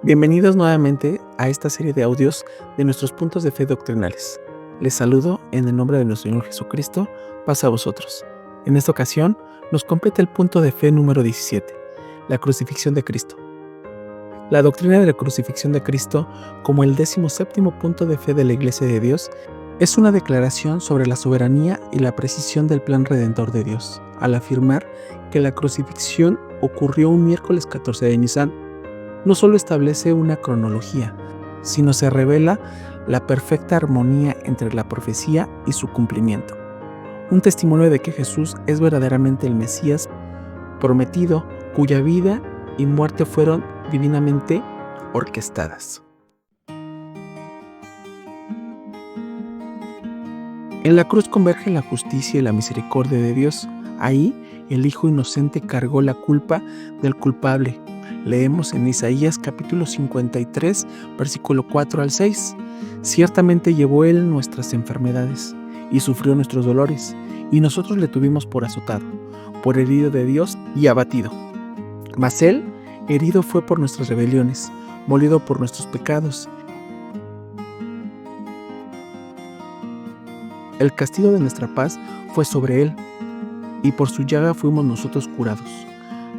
Bienvenidos nuevamente a esta serie de audios de nuestros puntos de fe doctrinales. Les saludo en el nombre de nuestro Señor Jesucristo, paz a vosotros. En esta ocasión nos completa el punto de fe número 17, la crucifixión de Cristo. La doctrina de la crucifixión de Cristo, como el 17º punto de fe de la Iglesia de Dios, es una declaración sobre la soberanía y la precisión del plan redentor de Dios, al afirmar que la crucifixión ocurrió un miércoles 14 de Nisan. No solo establece una cronología, sino se revela la perfecta armonía entre la profecía y su cumplimiento. Un testimonio de que Jesús es verdaderamente el Mesías prometido, cuya vida y muerte fueron divinamente orquestadas. En la cruz convergen la justicia y la misericordia de Dios. Ahí el Hijo inocente cargó la culpa del culpable. Leemos en Isaías capítulo 53, versículo 4 al 6. Ciertamente llevó Él nuestras enfermedades y sufrió nuestros dolores, y nosotros le tuvimos por azotado, por herido de Dios y abatido. Mas Él herido fue por nuestras rebeliones, molido por nuestros pecados. El castigo de nuestra paz fue sobre Él, y por su llaga fuimos nosotros curados.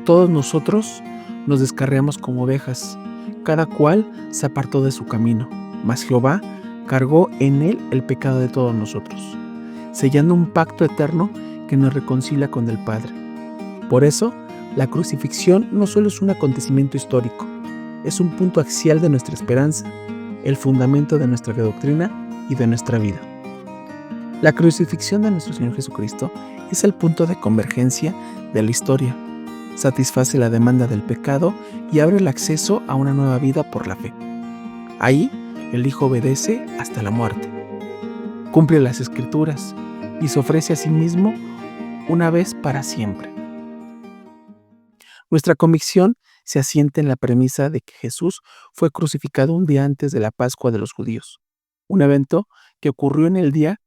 Todos nosotros nos descarriamos como ovejas, cada cual se apartó de su camino, mas Jehová cargó en él el pecado de todos nosotros, sellando un pacto eterno que nos reconcilia con el Padre. Por eso, la crucifixión no solo es un acontecimiento histórico, es un punto axial de nuestra esperanza, el fundamento de nuestra doctrina y de nuestra vida. La crucifixión de nuestro Señor Jesucristo es el punto de convergencia de la historia. Satisface la demanda del pecado y abre el acceso a una nueva vida por la fe. Ahí, el Hijo obedece hasta la muerte. Cumple las Escrituras y se ofrece a sí mismo una vez para siempre. Nuestra convicción se asienta en la premisa de que Jesús fue crucificado un día antes de la Pascua de los judíos, un evento que ocurrió en el día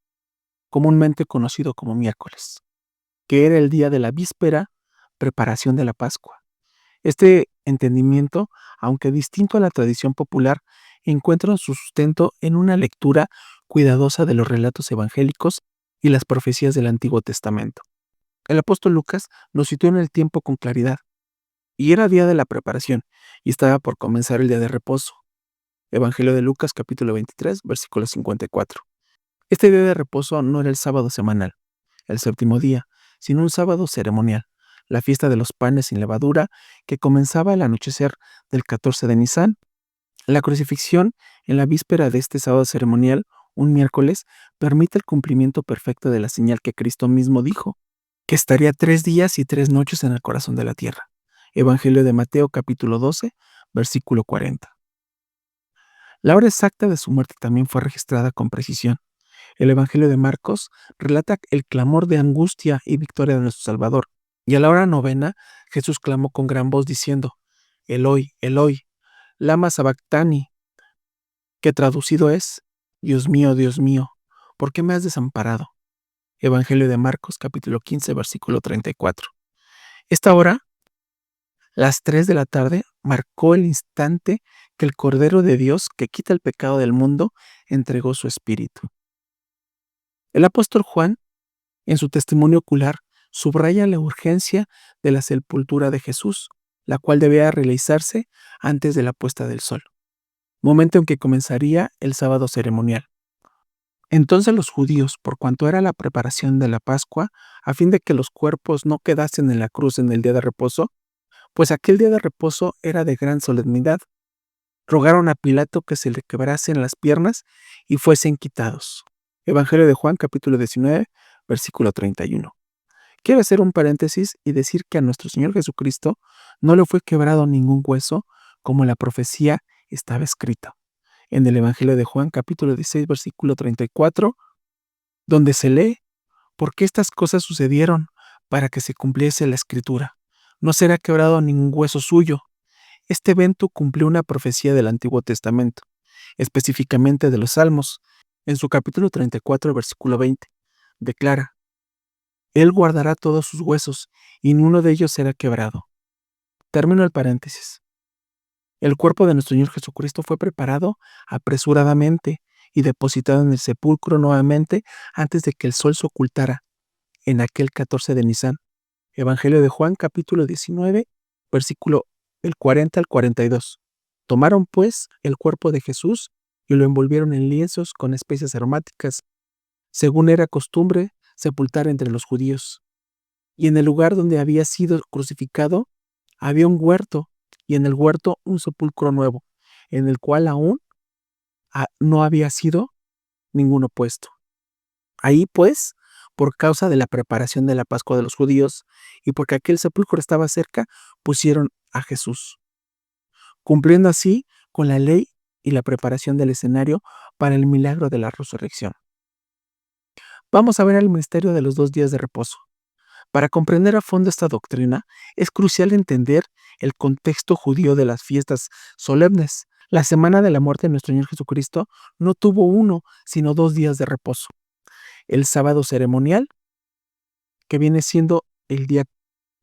comúnmente conocido como miércoles, que era el día de la víspera, preparación de la Pascua. Este entendimiento, aunque distinto a la tradición popular, encuentra su sustento en una lectura cuidadosa de los relatos evangélicos y las profecías del Antiguo Testamento. El apóstol Lucas nos sitúa en el tiempo con claridad, y era día de la preparación, y estaba por comenzar el día de reposo. Evangelio de Lucas, capítulo 23, versículo 54. Este día de reposo no era el sábado semanal, el séptimo día, sino un sábado ceremonial, la fiesta de los panes sin levadura, que comenzaba al anochecer del 14 de Nisan. La crucifixión en la víspera de este sábado ceremonial, un miércoles, permite el cumplimiento perfecto de la señal que Cristo mismo dijo, que estaría 3 días y 3 noches en el corazón de la tierra. Evangelio de Mateo capítulo 12, versículo 40. La hora exacta de su muerte también fue registrada con precisión. El Evangelio de Marcos relata el clamor de angustia y victoria de nuestro Salvador. Y a la hora novena, Jesús clamó con gran voz diciendo, Eloi, Eloi, lama sabactani, que traducido es, Dios mío, ¿por qué me has desamparado? Evangelio de Marcos, capítulo 15, versículo 34. Esta hora, las 3 de la tarde, marcó el instante que el Cordero de Dios, que quita el pecado del mundo, entregó su espíritu. El apóstol Juan, en su testimonio ocular, subraya la urgencia de la sepultura de Jesús, la cual debía realizarse antes de la puesta del sol, momento en que comenzaría el sábado ceremonial. Entonces los judíos, por cuanto era la preparación de la Pascua, a fin de que los cuerpos no quedasen en la cruz en el día de reposo, pues aquel día de reposo era de gran solemnidad, rogaron a Pilato que se le quebrasen las piernas y fuesen quitados. Evangelio de Juan, capítulo 19, versículo 31. Quiero hacer un paréntesis y decir que a nuestro Señor Jesucristo no le fue quebrado ningún hueso, como la profecía estaba escrita. En el Evangelio de Juan, capítulo 16, versículo 34, donde se lee, porque estas cosas sucedieron para que se cumpliese la Escritura. No será quebrado ningún hueso suyo. Este evento cumplió una profecía del Antiguo Testamento, específicamente de los Salmos. En su capítulo 34, versículo 20, declara, Él guardará todos sus huesos, y ninguno de ellos será quebrado. Termino el paréntesis. El cuerpo de nuestro Señor Jesucristo fue preparado apresuradamente y depositado en el sepulcro nuevamente antes de que el sol se ocultara en aquel 14 de Nisan. Evangelio de Juan, capítulo 19, versículo el 40 al 42. Tomaron pues el cuerpo de Jesús y lo envolvieron en lienzos con especias aromáticas, según era costumbre sepultar entre los judíos. Y en el lugar donde había sido crucificado había un huerto, y en el huerto un sepulcro nuevo, en el cual aún no había sido ninguno puesto. Ahí, pues, por causa de la preparación de la Pascua de los judíos, y porque aquel sepulcro estaba cerca, pusieron a Jesús, cumpliendo así con la ley y la preparación del escenario para el milagro de la resurrección. Vamos a ver el misterio de los 2 días de reposo. Para comprender a fondo esta doctrina, es crucial entender el contexto judío de las fiestas solemnes. La semana de la muerte de nuestro Señor Jesucristo no tuvo uno, sino 2 días de reposo. El sábado ceremonial, que viene siendo el día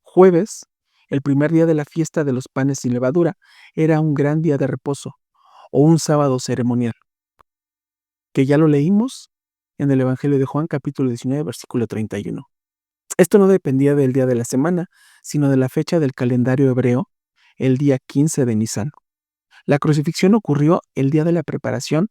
jueves, el primer día de la fiesta de los panes sin levadura, era un gran día de reposo, o un sábado ceremonial, que ya lo leímos en el Evangelio de Juan, capítulo 19, versículo 31. Esto no dependía del día de la semana, sino de la fecha del calendario hebreo, el día 15 de Nisan. La crucifixión ocurrió el día de la preparación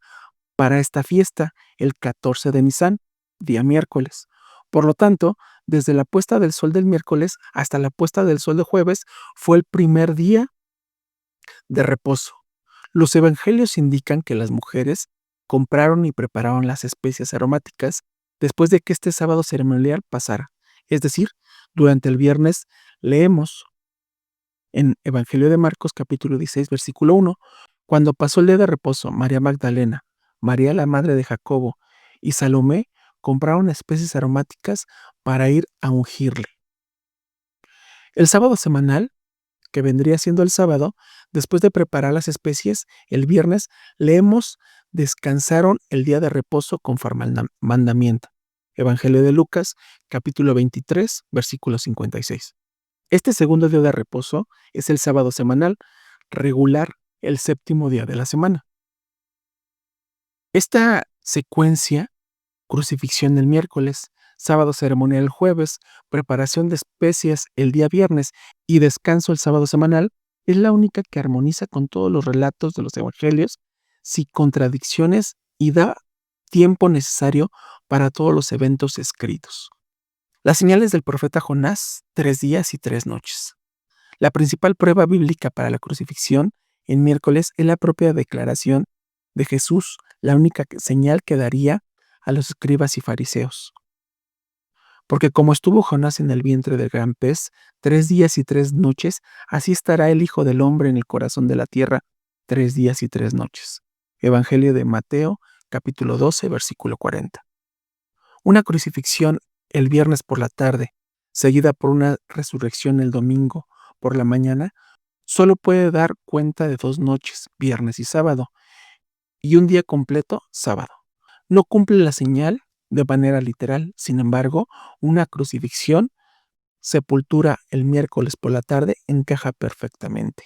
para esta fiesta, el 14 de Nisan, día miércoles. Por lo tanto, desde la puesta del sol del miércoles hasta la puesta del sol de jueves fue el primer día de reposo. Los evangelios indican que las mujeres compraron y prepararon las especias aromáticas después de que este sábado ceremonial pasara. Es decir, durante el viernes leemos en Evangelio de Marcos capítulo 16 versículo 1, cuando pasó el día de reposo, María Magdalena, María la madre de Jacobo y Salomé compraron especies aromáticas para ir a ungirle. El sábado semanal, que vendría siendo el sábado, después de preparar las especies, el viernes leemos descansaron el día de reposo conforme al mandamiento. Evangelio de Lucas, capítulo 23, versículo 56. Este segundo día de reposo es el sábado semanal, regular el séptimo día de la semana. Esta secuencia, crucifixión el miércoles, sábado ceremonial el jueves, preparación de especias el día viernes y descanso el sábado semanal, es la única que armoniza con todos los relatos de los evangelios, sin contradicciones y da tiempo necesario para todos los eventos escritos. Las señales del profeta Jonás, 3 días y 3 noches. La principal prueba bíblica para la crucifixión en miércoles es la propia declaración de Jesús, la única señal que daría a los escribas y fariseos. Porque como estuvo Jonás en el vientre del gran pez 3 días y 3 noches, así estará el Hijo del Hombre en el corazón de la tierra 3 días y 3 noches. Evangelio de Mateo, capítulo 12, versículo 40. Una crucifixión el viernes por la tarde, seguida por una resurrección el domingo por la mañana, solo puede dar cuenta de 2 noches, viernes y sábado, y un día completo, sábado. No cumple la señal de manera literal, sin embargo, una crucifixión, sepultura el miércoles por la tarde encaja perfectamente.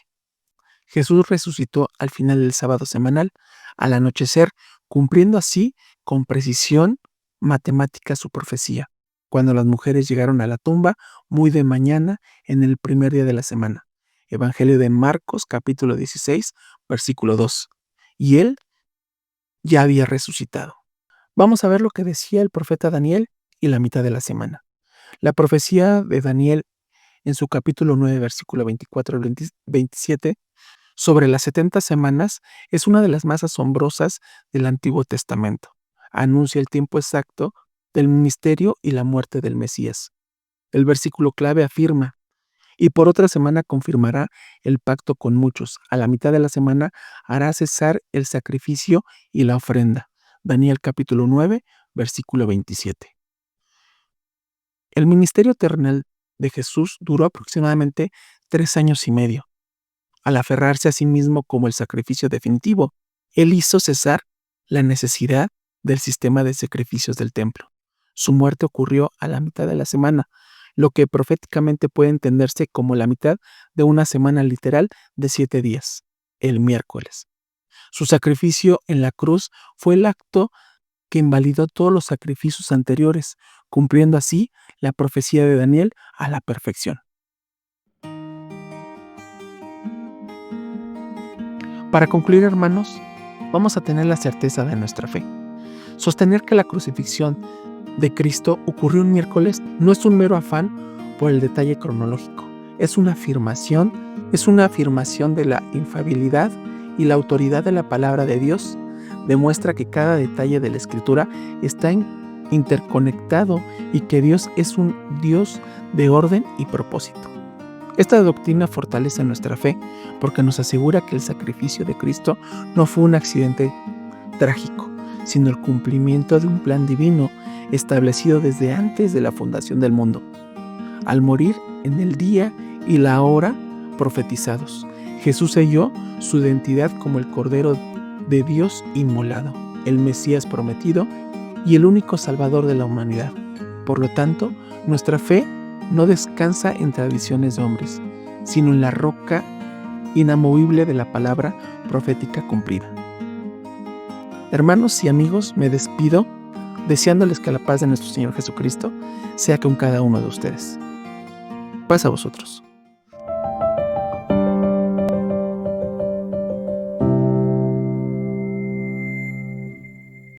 Jesús resucitó al final del sábado semanal, al anochecer, cumpliendo así con precisión matemática su profecía, cuando las mujeres llegaron a la tumba muy de mañana en el primer día de la semana. Evangelio de Marcos, capítulo 16, versículo 2. Y él ya había resucitado. Vamos a ver lo que decía el profeta Daniel y la mitad de la semana. La profecía de Daniel en su capítulo 9, versículo 24 al 27, sobre las 70 semanas, es una de las más asombrosas del Antiguo Testamento. Anuncia el tiempo exacto del ministerio y la muerte del Mesías. El versículo clave afirma: y por otra semana confirmará el pacto con muchos. A la mitad de la semana hará cesar el sacrificio y la ofrenda. Daniel capítulo 9, versículo 27. El ministerio terrenal de Jesús duró aproximadamente 3 años y medio. Al aferrarse a sí mismo como el sacrificio definitivo, él hizo cesar la necesidad del sistema de sacrificios del templo. Su muerte ocurrió a la mitad de la semana, lo que proféticamente puede entenderse como la mitad de una semana literal de 7 días. el miércoles. Su sacrificio en la cruz fue el acto que invalidó todos los sacrificios anteriores, cumpliendo así la profecía de Daniel a la perfección. Para concluir, hermanos, vamos a tener la certeza de nuestra fe. Sostener que la crucifixión de Cristo ocurrió un miércoles no es un mero afán por el detalle cronológico, es una afirmación de la infalibilidad y la autoridad de la palabra de Dios. Demuestra que cada detalle de la Escritura está interconectado y que Dios es un Dios de orden y propósito. Esta doctrina fortalece nuestra fe porque nos asegura que el sacrificio de Cristo no fue un accidente trágico, sino el cumplimiento de un plan divino establecido desde antes de la fundación del mundo. Al morir en el día y la hora profetizados, Jesús selló su identidad como el Cordero de Dios inmolado, el Mesías prometido y el único Salvador de la humanidad. Por lo tanto, nuestra fe no descansa en tradiciones de hombres, sino en la roca inamovible de la palabra profética cumplida. Hermanos y amigos, me despido deseándoles que la paz de nuestro Señor Jesucristo sea con cada uno de ustedes. Paz a vosotros.